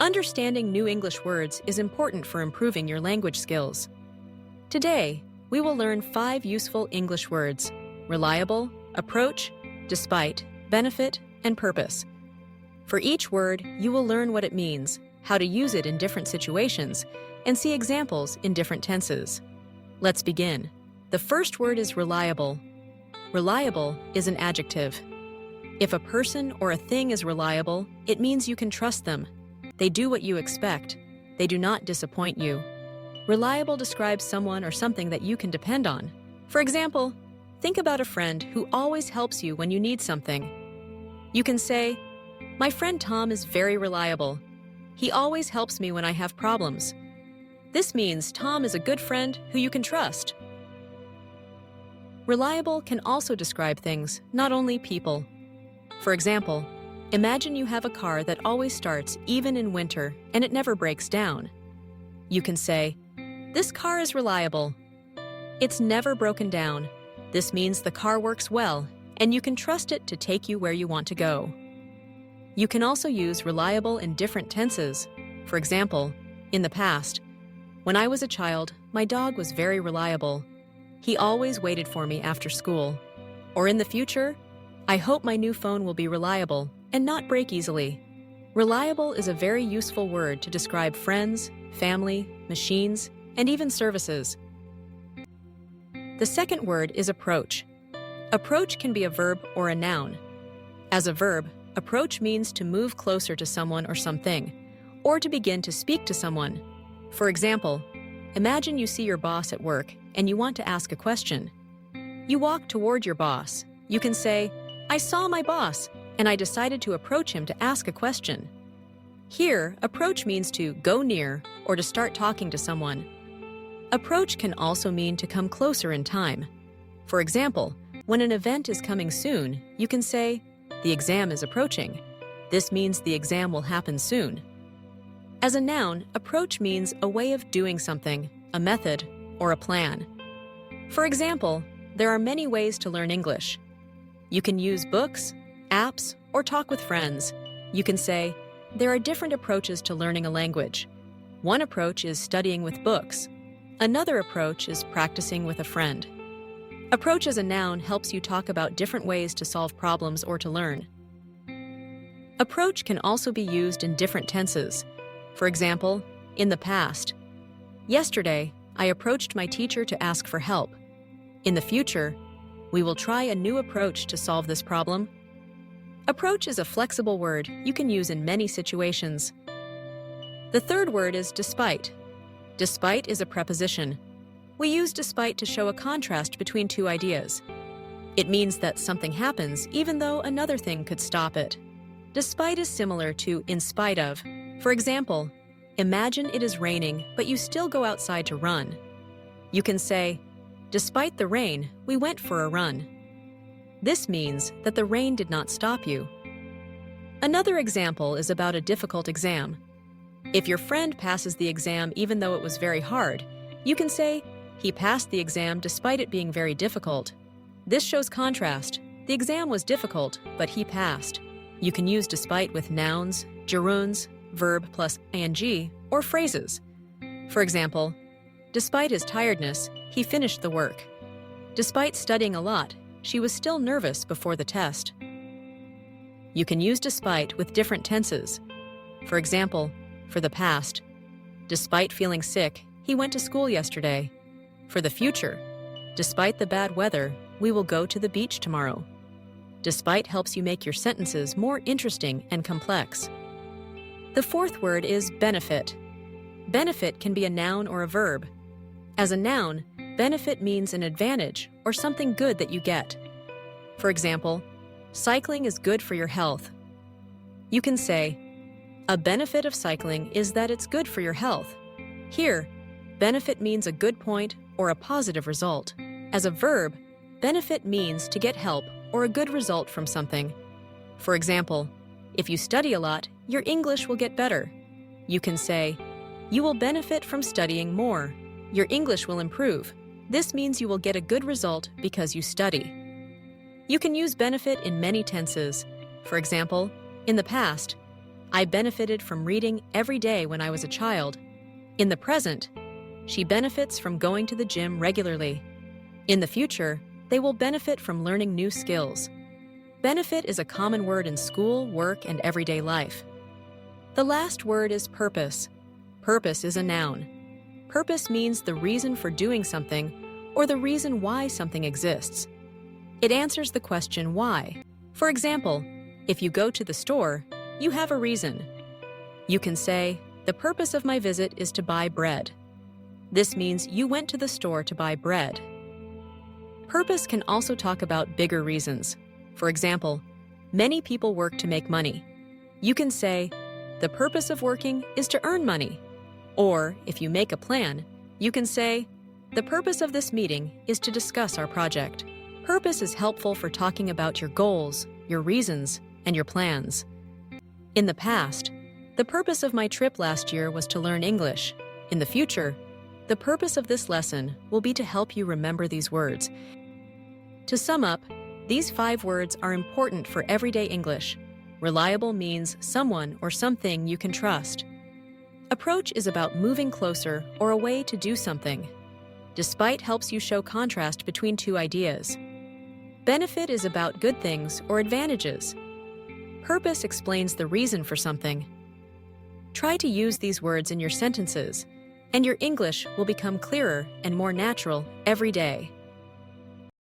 Understanding new English words is important for improving your language skills. Today, we will learn 5 useful English words: reliable, approach, despite, benefit, and purpose. For each word, you will learn what it means, how to use it in different situations, and see examples in different tenses. Let's begin. The first word is reliable. Reliable is an adjective. If a person or a thing is reliable, it means you can trust them. They do what you expect. They do not disappoint you. Reliable describes someone or something that you can depend on. For example, think about a friend who always helps you when you need something. You can say, "My friend Tom is very reliable. He always helps me when I have problems." This means Tom is a good friend who you can trust. Reliable can also describe things, not only people. For example, imagine you have a car that always starts even in winter and it never breaks down. You can say, "This car is reliable. It's never broken down." This means the car works well and you can trust it to take you where you want to go. You can also use reliable in different tenses. For example, in the past, when I was a child, my dog was very reliable. He always waited for me after school. Or in the future, I hope my new phone will be reliable and not break easily. Reliable is a very useful word to describe friends, family, machines, and even services. The second word is approach. Approach can be a verb or a noun. As a verb, approach means to move closer to someone or something, or to begin to speak to someone. For example, imagine you see your boss at work and you want to ask a question. You walk toward your boss. You can say, "I saw my boss, and I decided to approach him to ask a question." Here, approach means to go near or to start talking to someone. Approach can also mean to come closer in time. For example, when an event is coming soon, you can say, "The exam is approaching." This means the exam will happen soon. As a noun, approach means a way of doing something, a method, or a plan. For example, there are many ways to learn English. You can use books, apps, or talk with friends. You can say, "There are different approaches to learning a language. One approach is studying with books. Another approach is practicing with a friend." Approach as a noun helps you talk about different ways to solve problems or to learn. Approach can also be used in different tenses. For example, in the past. Yesterday, I approached my teacher to ask for help. In the future, we will try a new approach to solve this problem. Approach is a flexible word you can use in many situations. The third word is despite. Despite is a preposition. We use despite to show a contrast between two ideas. It means that something happens even though another thing could stop it. Despite is similar to in spite of. For example, imagine it is raining, but you still go outside to run. You can say, "Despite the rain, we went for a run." This means that the rain did not stop you. Another example is about a difficult exam. If your friend passes the exam even though it was very hard, you can say, "He passed the exam despite it being very difficult." This shows contrast. The exam was difficult, but he passed. You can use despite with nouns, gerunds, verb plus ing, or phrases. For example, despite his tiredness, he finished the work. Despite studying a lot, she was still nervous before the test. You can use despite with different tenses. For example, for the past, despite feeling sick, he went to school yesterday. For the future, despite the bad weather, we will go to the beach tomorrow. Despite helps you make your sentences more interesting and complex. The fourth word is benefit. Benefit can be a noun or a verb. As a noun, benefit means an advantage or something good that you get. For example, cycling is good for your health. You can say, "A benefit of cycling is that it's good for your health." Here, benefit means a good point or a positive result. As a verb, benefit means to get help or a good result from something. For example, if you study a lot, your English will get better. You can say, "You will benefit from studying more. Your English will improve." This means you will get a good result because you study. You can use benefit in many tenses. For example, in the past, I benefited from reading every day when I was a child. In the present, she benefits from going to the gym regularly. In the future, they will benefit from learning new skills. Benefit is a common word in school, work, and everyday life. The last word is purpose. Purpose is a noun. Purpose means the reason for doing something or the reason why something exists. It answers the question why. For example, if you go to the store, you have a reason. You can say, "The purpose of my visit is to buy bread." This means you went to the store to buy bread. Purpose can also talk about bigger reasons. For example, many people work to make money. You can say, "The purpose of working is to earn money." Or, if you make a plan, you can say, "The purpose of this meeting is to discuss our project." Purpose is helpful for talking about your goals, your reasons, and your plans. In the past, the purpose of my trip last year was to learn English. In the future, the purpose of this lesson will be to help you remember these words. To sum up, these 5 words are important for everyday English. Reliable means someone or something you can trust. Approach is about moving closer or a way to do something. Despite helps you show contrast between 2 ideas. Benefit is about good things or advantages. Purpose explains the reason for something. Try to use these words in your sentences, and your English will become clearer and more natural every day.